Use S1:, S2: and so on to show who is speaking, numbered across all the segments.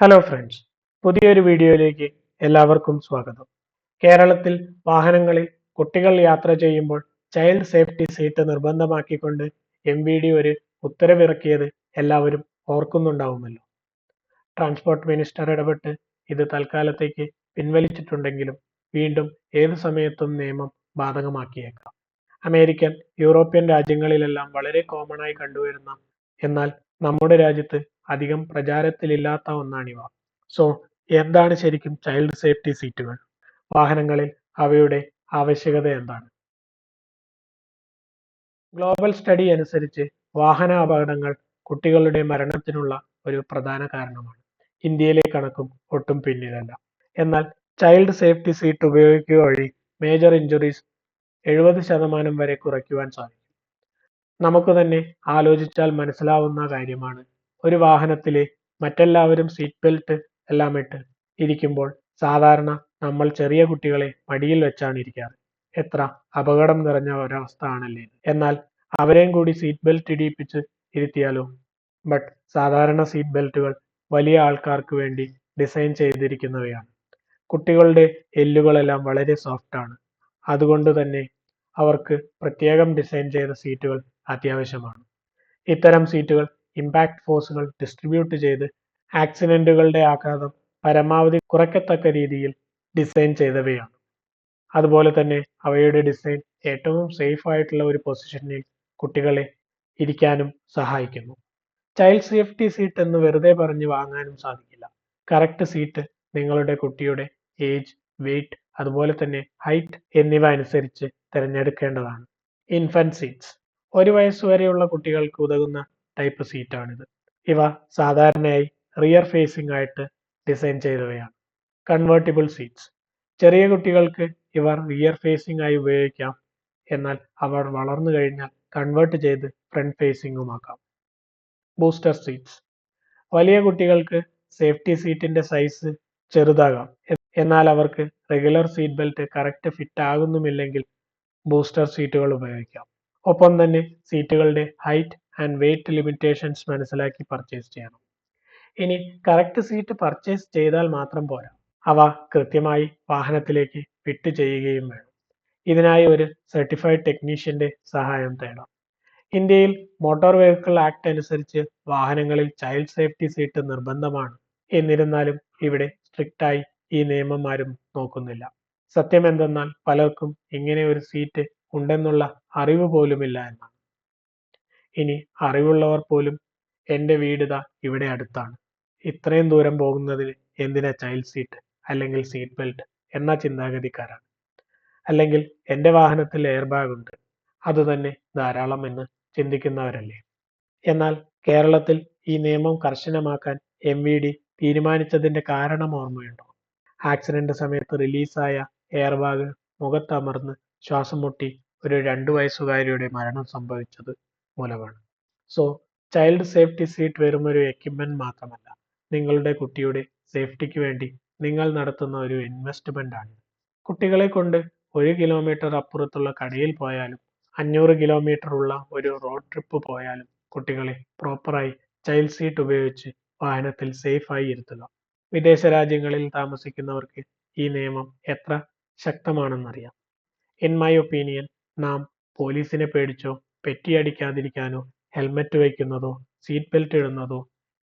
S1: Hello friends, പുതിയൊരു വീഡിയോയിലേക്ക് എല്ലാവർക്കും സ്വാഗതം. കേരളത്തിൽ വാഹനങ്ങളിൽ കുട്ടികൾ യാത്ര ചെയ്യുമ്പോൾ ചൈൽഡ് സേഫ്റ്റി സീറ്റ് നിർബന്ധമാക്കിക്കൊണ്ട് MVD ഒരു ഉത്തരവിറക്കിയത് എല്ലാവരും ഓർക്കുന്നുണ്ടാവുമല്ലോ. ട്രാൻസ്പോർട്ട് മിനിസ്റ്റർ ഇടപെട്ട് ഇത് തൽക്കാലത്തേക്ക് പിൻവലിച്ചിട്ടുണ്ടെങ്കിലും വീണ്ടും ഏതു സമയത്തും നിയമം ബാധകമാക്കിയേക്കാം. അമേരിക്കൻ, യൂറോപ്യൻ രാജ്യങ്ങളിലെല്ലാം വളരെ കോമൺ ആയി കണ്ടുവരുന്ന, എന്നാൽ നമ്മുടെ രാജ്യത്ത് അധികം പ്രചാരത്തിലില്ലാത്ത ഒന്നാണിവ. സോ എന്താണ് ശരിക്കും ചൈൽഡ് സേഫ്റ്റി സീറ്റുകൾ? വാഹനങ്ങളിൽ അവയുടെ ആവശ്യകത എന്താണ്? ഗ്ലോബൽ സ്റ്റഡി അനുസരിച്ച് വാഹന അപകടങ്ങൾ കുട്ടികളുടെ മരണത്തിനുള്ള ഒരു പ്രധാന കാരണമാണ്. ഇന്ത്യയിലെ കണക്കും ഒട്ടും പിന്നിലല്ല. എന്നാൽ ചൈൽഡ് സേഫ്റ്റി സീറ്റ് ഉപയോഗിക്കുക വഴി മേജർ ഇഞ്ചുറീസ് 70% വരെ കുറയ്ക്കുവാൻ സാധിക്കും. നമുക്ക് തന്നെ ആലോചിച്ചാൽ മനസ്സിലാവുന്ന കാര്യമാണ്. ഒരു വാഹനത്തിലെ മറ്റെല്ലാവരും സീറ്റ് ബെൽറ്റ് എല്ലാം ഇട്ട് ഇരിക്കുമ്പോൾ സാധാരണ നമ്മൾ ചെറിയ കുട്ടികളെ മടിയിൽ വെച്ചാണ് ഇരിക്കാറ്. എത്ര അപകടം നിറഞ്ഞ ഒരവസ്ഥ ആണല്ലേ ഇത്. എന്നാൽ അവരെയും കൂടി സീറ്റ് ബെൽറ്റ് ഇടിയിപ്പിച്ച് ഇരുത്തിയാലോ? ബട്ട് സാധാരണ സീറ്റ് ബെൽറ്റുകൾ വലിയ ആൾക്കാർക്ക് വേണ്ടി ഡിസൈൻ ചെയ്തിരിക്കുന്നവയാണ്. കുട്ടികളുടെ എല്ലുകളെല്ലാം വളരെ സോഫ്റ്റ് ആണ്. അതുകൊണ്ട് തന്നെ അവർക്ക് പ്രത്യേകം ഡിസൈൻ ചെയ്ത സീറ്റുകൾ അത്യാവശ്യമാണ്. ഇത്തരം സീറ്റുകൾ ഇമ്പാക്ട് ഫോഴ്സുകൾ ഡിസ്ട്രിബ്യൂട്ട് ചെയ്ത് ആക്സിഡന്റുകളുടെ ആഘാതം പരമാവധി കുറയ്ക്കത്തക്ക രീതിയിൽ ഡിസൈൻ ചെയ്തവയാണ്. അതുപോലെ തന്നെ അവയുടെ ഡിസൈൻ ഏറ്റവും സേഫ് ആയിട്ടുള്ള ഒരു പൊസിഷനിൽ കുട്ടികളെ ഇരിക്കാനും സഹായിക്കുന്നു. ചൈൽഡ് സേഫ്റ്റി സീറ്റ് എന്ന് വെറുതെ പറഞ്ഞ് വാങ്ങാനും സാധിക്കില്ല. കറക്റ്റ് സീറ്റ് നിങ്ങളുടെ കുട്ടിയുടെ ഏജ്, വെയിറ്റ്, അതുപോലെ തന്നെ ഹൈറ്റ് എന്നിവ അനുസരിച്ച് തിരഞ്ഞെടുക്കേണ്ടതാണ്. ഇൻഫന്റ് സീറ്റ്സ് 1 വയസ്സുവരെയുള്ള കുട്ടികൾക്ക് ഉതകുന്ന ടൈപ്പ് സീറ്റാണിത്. ഇവ സാധാരണയായി റിയർ ഫേസിംഗ് ആയിട്ട് ഡിസൈൻ ചെയ്തവയാണ്. കൺവേർട്ടിബിൾ സീറ്റ്സ് ചെറിയ കുട്ടികൾക്ക് ഇവ റിയർ ഫേസിംഗ് ആയി ഉപയോഗിക്കാം. എന്നാൽ അവർ വളർന്നു കഴിഞ്ഞാൽ കൺവേർട്ട് ചെയ്ത് ഫ്രണ്ട് ഫേസിംഗുമാക്കാം. ബൂസ്റ്റർ സീറ്റ്സ് വലിയ കുട്ടികൾക്ക് സേഫ്റ്റി സീറ്റിന്റെ സൈസ് ചെറുതാകാം. എന്നാൽ അവർക്ക് regular seat belt correct fit ആകുന്നുമില്ലെങ്കിൽ ബൂസ്റ്റർ സീറ്റുകൾ ഉപയോഗിക്കാം. ഒപ്പം തന്നെ സീറ്റുകളുടെ ഹൈറ്റ് ആൻഡ് വെയിറ്റ് ലിമിറ്റേഷൻസ് മനസ്സിലാക്കി പർച്ചേസ് ചെയ്യണം. ഇനി കറക്റ്റ് സീറ്റ് പർച്ചേസ് ചെയ്താൽ മാത്രം പോരാ, അവ കൃത്യമായി വാഹനത്തിലേക്ക് ഫിറ്റ് ചെയ്യുകയും വേണം. ഇതിനായി ഒരു സർട്ടിഫൈഡ് ടെക്നീഷ്യന്റെ സഹായം തേടാം. ഇന്ത്യയിൽ മോട്ടോർ വെഹിക്കിൾ ആക്ട് അനുസരിച്ച് വാഹനങ്ങളിൽ ചൈൽഡ് സേഫ്റ്റി സീറ്റ് നിർബന്ധമാണ്. എന്നിരുന്നാലും ഇവിടെ സ്ട്രിക്റ്റായി ഈ നിയമം ആരും നോക്കുന്നില്ല. സത്യം എന്തെന്നാൽ പലർക്കും ഇങ്ങനെ ഒരു സീറ്റ് ഉണ്ടെന്നുള്ള അറിവ് പോലുമില്ല എന്നാണ്. ഇനി അറിവുള്ളവർ പോലും എൻ്റെ വീട് ദാ ഇവിടെ അടുത്താണ്, ഇത്രയും ദൂരം പോകുന്നതിന് എന്തിനാ ചൈൽഡ് സീറ്റ് അല്ലെങ്കിൽ സീറ്റ് ബെൽറ്റ് എന്ന ചിന്താഗതിക്കാരാണ്. അല്ലെങ്കിൽ എൻ്റെ വാഹനത്തിൽ എയർ ബാഗ് ഉണ്ട്, അതുതന്നെ ധാരാളം എന്ന് ചിന്തിക്കുന്നവരല്ലേ. എന്നാൽ കേരളത്തിൽ ഈ നിയമം കർശനമാക്കാൻ MVD തീരുമാനിച്ചതിന്റെ കാരണം ഓർമ്മയുണ്ടോ? ആക്സിഡന്റ് സമയത്ത് റിലീസായ എയർ ബാഗ് മുഖത്തമർന്ന് ശ്വാസം മുട്ടി ഒരു 2 വയസ്സുകാരിയുടെ മരണം സംഭവിച്ചത് മൂലമാണ്. സോ ചൈൽഡ് സേഫ്റ്റി സീറ്റ് വെറും ഒരു എക്യുപ്മെന്റ് മാത്രമല്ല, നിങ്ങളുടെ കുട്ടിയുടെ സേഫ്റ്റിക്ക് വേണ്ടി നിങ്ങൾ നടത്തുന്ന ഒരു ഇൻവെസ്റ്റ്മെന്റ് ആണ്. കുട്ടികളെ കൊണ്ട് 1 കിലോമീറ്റർ അപ്പുറത്തുള്ള കടയിൽ പോയാലും 500 കിലോമീറ്റർ ഉള്ള ഒരു റോഡ് ട്രിപ്പ് പോയാലും കുട്ടികളെ പ്രോപ്പറായി ചൈൽഡ് സീറ്റ് ഉപയോഗിച്ച് വാഹനത്തിൽ സേഫായി ഇരുത്തുക. വിദേശ രാജ്യങ്ങളിൽ താമസിക്കുന്നവർക്ക് ഈ നിയമം എത്ര ശക്തമാണെന്നറിയാം. ഇൻ മൈ ഒപ്പീനിയൻ, നാം പോലീസിനെ പേടിച്ചോ പെറ്റിയടിക്കാതിരിക്കാനോ ഹെൽമെറ്റ് വയ്ക്കുന്നതോ സീറ്റ് ബെൽറ്റ് ഇടുന്നതോ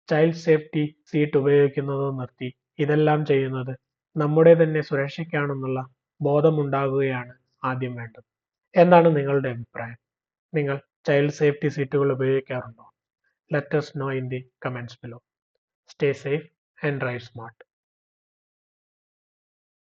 S1: ചൈൽഡ് സേഫ്റ്റി സീറ്റ് ഉപയോഗിക്കുന്നതോ നിർത്തി ഇതെല്ലാം ചെയ്യുന്നത് നമ്മുടെ തന്നെ സുരക്ഷയ്ക്കാണെന്നുള്ള ബോധമുണ്ടാകുകയാണ് ആദ്യം വേണ്ടത്. എന്താണ് നിങ്ങളുടെ അഭിപ്രായം? നിങ്ങൾ ചൈൽഡ് സേഫ്റ്റി സീറ്റുകൾ ഉപയോഗിക്കാറുണ്ടോ? Let us know in the comments below. Stay safe and drive smart.